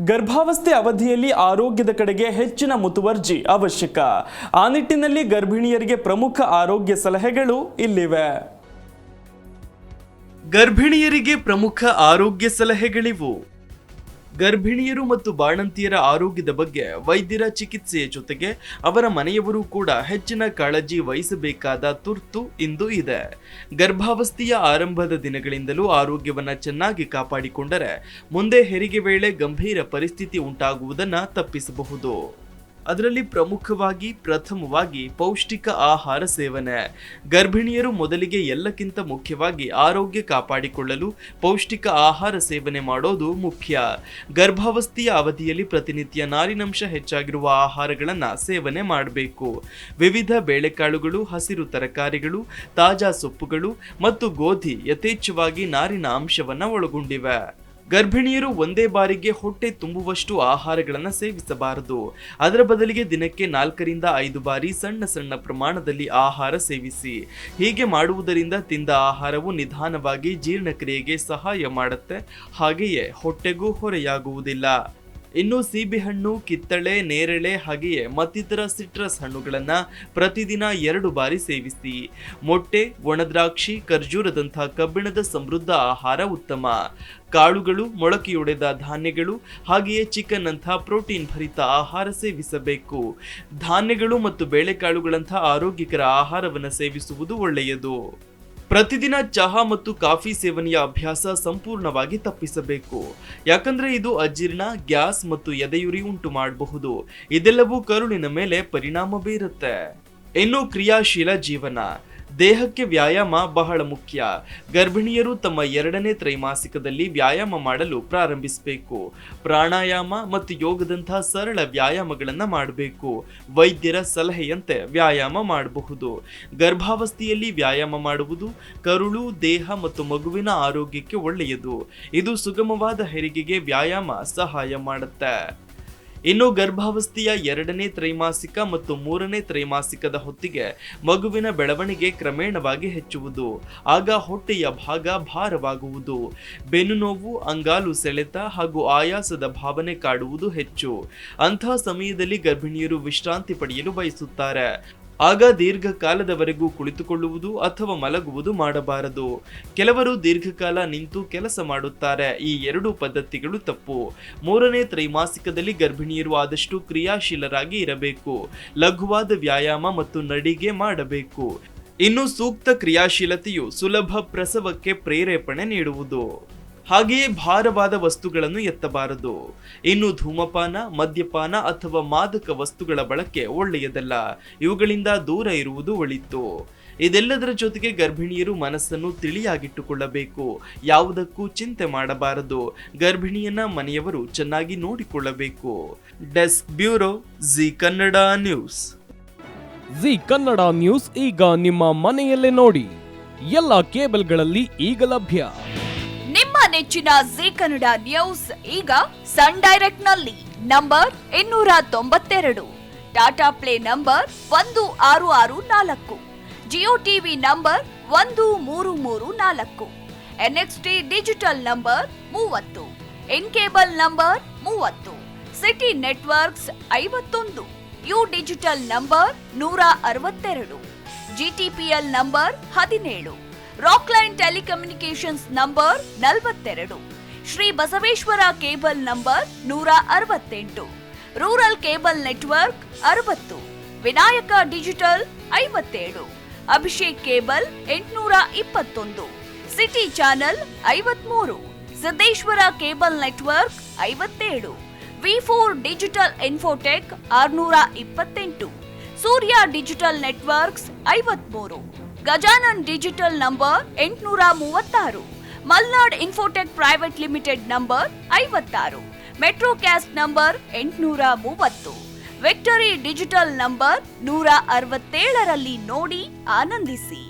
ಗರ್ಭಾವಸ್ಥೆ ಅವಧಿಯಲ್ಲಿ ಆರೋಗ್ಯದ ಕಡೆಗೆ ಹೆಚ್ಚಿನ ಮುತುವರ್ಜಿ ಅವಶ್ಯಕ. ಆ ನಿಟ್ಟಿನಲ್ಲಿ ಗರ್ಭಿಣಿಯರಿಗೆ ಪ್ರಮುಖ ಆರೋಗ್ಯ ಸಲಹೆಗಳು ಇಲ್ಲಿವೆ. ಗರ್ಭಿಣಿಯರಿಗೆ ಪ್ರಮುಖ ಆರೋಗ್ಯ ಸಲಹೆಗಳಿವು. ಗರ್ಭಿಣಿಯರು ಮತ್ತು ಬಾಣಂತಿಯರ ಆರೋಗ್ಯದ ಬಗ್ಗೆ ವೈದ್ಯರ ಚಿಕಿತ್ಸೆಯ ಜೊತೆಗೆ ಅವರ ಮನೆಯವರು ಕೂಡ ಹೆಚ್ಚಿನ ಕಾಳಜಿ ವಹಿಸಬೇಕಾದ ತುರ್ತು ಇಂದು ಇದೆ. ಗರ್ಭಾವಸ್ಥೆಯ ಆರಂಭದ ದಿನಗಳಿಂದಲೂ ಆರೋಗ್ಯವನ್ನು ಚೆನ್ನಾಗಿ ಕಾಪಾಡಿಕೊಂಡರೆ ಮುಂದೆ ಹೆರಿಗೆ ವೇಳೆ ಗಂಭೀರ ಪರಿಸ್ಥಿತಿ ಉಂಟಾಗುವುದನ್ನು ತಪ್ಪಿಸಬಹುದು. ಅದರಲ್ಲಿ ಪ್ರಥಮವಾಗಿ ಪೌಷ್ಟಿಕ ಆಹಾರ ಸೇವನೆ. ಗರ್ಭಿಣಿಯರು ಮೊದಲಿಗೆ ಎಲ್ಲಕ್ಕಿಂತ ಮುಖ್ಯವಾಗಿ ಆರೋಗ್ಯ ಕಾಪಾಡಿಕೊಳ್ಳಲು ಪೌಷ್ಟಿಕ ಆಹಾರ ಸೇವನೆ ಮಾಡೋದು ಮುಖ್ಯ. ಗರ್ಭಾವಸ್ಥೆಯ ಅವಧಿಯಲ್ಲಿ ಪ್ರತಿನಿತ್ಯ ನಾರಿನಂಶ ಹೆಚ್ಚಾಗಿರುವ ಆಹಾರಗಳನ್ನು ಸೇವನೆ ಮಾಡಬೇಕು. ವಿವಿಧ ಬೇಳೆಕಾಳುಗಳು, ಹಸಿರು ತರಕಾರಿಗಳು, ತಾಜಾ ಸೊಪ್ಪುಗಳು ಮತ್ತು ಗೋಧಿ ಯಥೇಚ್ಛವಾಗಿ ನಾರಿನ ಅಂಶವನ್ನು ಒಳಗೊಂಡಿವೆ. ಗರ್ಭಿಣಿಯರು ಒಂದೇ ಬಾರಿಗೆ ಹೊಟ್ಟೆ ತುಂಬುವಷ್ಟು ಆಹಾರಗಳನ್ನು ಸೇವಿಸಬಾರದು. ಅದರ ಬದಲಿಗೆ ದಿನಕ್ಕೆ 4 ರಿಂದ 5 ಬಾರಿ ಸಣ್ಣ ಪ್ರಮಾಣದಲ್ಲಿ ಆಹಾರ ಸೇವಿಸಿ. ಹೀಗೆ ಮಾಡುವುದರಿಂದ ತಿಂದ ಆಹಾರವು ನಿಧಾನವಾಗಿ ಜೀರ್ಣಕ್ರಿಯೆಗೆ ಸಹಾಯ ಮಾಡುತ್ತೆ, ಹಾಗೆಯೇ ಹೊಟ್ಟೆಗೂ ಹೊರೆಯಾಗುವುದಿಲ್ಲ. ಇನ್ನು ಸೀಬೆಹಣ್ಣು, ಕಿತ್ತಳೆ, ನೇರಳೆ ಹಾಗೆಯೇ ಮತ್ತಿತರ ಸಿಟ್ರಸ್ ಹಣ್ಣುಗಳನ್ನು ಪ್ರತಿದಿನ 2 ಬಾರಿ ಸೇವಿಸಿ. ಮೊಟ್ಟೆ, ಒಣದ್ರಾಕ್ಷಿ, ಖರ್ಜೂರದಂಥ ಕಬ್ಬಿಣದ ಸಮೃದ್ಧ ಆಹಾರ ಉತ್ತಮ. ಕಾಳುಗಳು, ಮೊಳಕೆಯೊಡೆದ ಧಾನ್ಯಗಳು ಹಾಗೆಯೇ ಚಿಕನ್ ಅಂಥ ಪ್ರೋಟೀನ್ ಭರಿತ ಆಹಾರ ಸೇವಿಸಬೇಕು. ಧಾನ್ಯಗಳು ಮತ್ತು ಬೇಳೆಕಾಳುಗಳಂಥ ಆರೋಗ್ಯಕರ ಆಹಾರವನ್ನು ಸೇವಿಸುವುದು ಒಳ್ಳೆಯದು. ಪ್ರತಿದಿನ ಚಹಾ ಮತ್ತು ಕಾಫಿ ಸೇವನೆಯ ಅಭ್ಯಾಸ ಸಂಪೂರ್ಣವಾಗಿ ತಪ್ಪಿಸಬೇಕು. ಯಾಕಂದ್ರೆ ಇದು ಅಜೀರ್ಣ, ಗ್ಯಾಸ್ ಮತ್ತು ಎದೆಯುರಿ ಉಂಟು ಮಾಡಬಹುದು. ಇದೆಲ್ಲವೂ ಕರುಳಿನ ಮೇಲೆ ಪರಿಣಾಮ ಬೀರುತ್ತೆ. ಇನ್ನು ಕ್ರಿಯಾಶೀಲ ಜೀವನ. ದೇಹಕ್ಕೆ ವ್ಯಾಯಾಮ ಬಹಳ ಮುಖ್ಯ. ಗರ್ಭಿಣಿಯರು ತಮ್ಮ 2ನೇ ತ್ರೈಮಾಸಿಕದಲ್ಲಿ ವ್ಯಾಯಾಮ ಮಾಡಲು ಪ್ರಾರಂಭಿಸಬೇಕು. ಪ್ರಾಣಾಯಾಮ ಮತ್ತು ಯೋಗದಂತಹ ಸರಳ ವ್ಯಾಯಾಮಗಳನ್ನು ಮಾಡಬೇಕು. ವೈದ್ಯರ ಸಲಹೆಯಂತೆ ವ್ಯಾಯಾಮ ಮಾಡಬಹುದು. ಗರ್ಭಾವಸ್ಥೆಯಲ್ಲಿ ವ್ಯಾಯಾಮ ಮಾಡುವುದು ಕರುಳು, ದೇಹ ಮತ್ತು ಮಗುವಿನ ಆರೋಗ್ಯಕ್ಕೆ ಒಳ್ಳೆಯದು. ಇದು ಸುಗಮವಾದ ಹೆರಿಗೆಗೆ ವ್ಯಾಯಾಮ ಸಹಾಯ ಮಾಡುತ್ತೆ. ಇನ್ನು ಗರ್ಭಾವಸ್ಥೆಯ 2ನೇ ತ್ರೈಮಾಸಿಕ ಮತ್ತು 3ನೇ ತ್ರೈಮಾಸಿಕದ ಹೊತ್ತಿಗೆ ಮಗುವಿನ ಬೆಳವಣಿಗೆ ಕ್ರಮೇಣವಾಗಿ ಹೆಚ್ಚುವುದು. ಆಗ ಹೊಟ್ಟೆಯ ಭಾಗ ಭಾರವಾಗುವುದು, ಬೆನ್ನು ನೋವು, ಅಂಗಾಲು ಸೆಳೆತ ಹಾಗೂ ಆಯಾಸದ ಭಾವನೆ ಕಾಡುವುದು ಹೆಚ್ಚು. ಅಂಥ ಸಮಯದಲ್ಲಿ ಗರ್ಭಿಣಿಯರು ವಿಶ್ರಾಂತಿ ಪಡೆಯಲು ಬಯಸುತ್ತಾರೆ. ಆಗ ದೀರ್ಘಕಾಲದವರೆಗೂ ಕುಳಿತುಕೊಳ್ಳುವುದು ಅಥವಾ ಮಲಗುವುದು ಮಾಡಬಾರದು. ಕೆಲವರು ದೀರ್ಘಕಾಲ ನಿಂತು ಕೆಲಸ ಮಾಡುತ್ತಾರೆ. ಈ 2 ಪದ್ಧತಿಗಳು ತಪ್ಪು. 3ನೇ ತ್ರೈಮಾಸಿಕದಲ್ಲಿ ಗರ್ಭಿಣಿಯರು ಆದಷ್ಟು ಕ್ರಿಯಾಶೀಲರಾಗಿ ಇರಬೇಕು. ಲಘುವಾದ ವ್ಯಾಯಾಮ ಮತ್ತು ನಡಿಗೆ ಮಾಡಬೇಕು. ಇನ್ನು ಸೂಕ್ತ ಕ್ರಿಯಾಶೀಲತೆಯು ಸುಲಭ ಪ್ರಸವಕ್ಕೆ ಪ್ರೇರೇಪಣೆ ನೀಡುವುದು. ಹಾಗೆಯೇ ಭಾರವಾದ ವಸ್ತುಗಳನ್ನು ಎತ್ತಬಾರದು. ಇನ್ನು ಧೂಮಪಾನ, ಮದ್ಯಪಾನ ಅಥವಾ ಮಾದಕ ವಸ್ತುಗಳ ಬಳಕೆ ಒಳ್ಳೆಯದಲ್ಲ. ಇವುಗಳಿಂದ ದೂರ ಇರುವುದು ಒಳಿತು. ಇದೆಲ್ಲದರ ಜೊತೆಗೆ ಗರ್ಭಿಣಿಯರು ಮನಸ್ಸನ್ನು ತಿಳಿಯಾಗಿಟ್ಟುಕೊಳ್ಳಬೇಕು. ಯಾವುದಕ್ಕೂ ಚಿಂತೆ ಮಾಡಬಾರದು. ಗರ್ಭಿಣಿಯನ್ನ ಮನೆಯವರು ಚೆನ್ನಾಗಿ ನೋಡಿಕೊಳ್ಳಬೇಕು. Desk bureau, G Kannada news. G Kannada news ಈಗ ನಿಮ್ಮ ಮನೆಯಲ್ಲೇ ನೋಡಿ. ಎಲ್ಲ ಕೇಬಲ್ಗಳಲ್ಲಿ ಈಗ ಲಭ್ಯ. ನಿಮ್ಮ ನೆಚ್ಚಿನ ಜಿ ಕನ್ನಡ ನ್ಯೂಸ್ ಈಗ ಸನ್ ಡೈರೆಕ್ಟ್ ನಲ್ಲಿ number 292, Tata Play number 1664, Jio TV number 1334, NXT digital number 30, in cable number 30, city networks 51, U digital number 162, GTPL number 17, Rockline telecommunications number 42, Shri Basaveshwara cable number 168, rural cable network 60, Vinayaka digital 57, Abhishek cable 821, city channel 53, Siddeshwara cable network 57, ವಿ4 digital infotech 628, Surya digital networks 53, Gajanan digital number 836, Malnad infotech private limited number 56, Metrocast number 830, victory digital number 167ರಲ್ಲಿ ನೋಡಿ ಆನಂದಿಸಿ.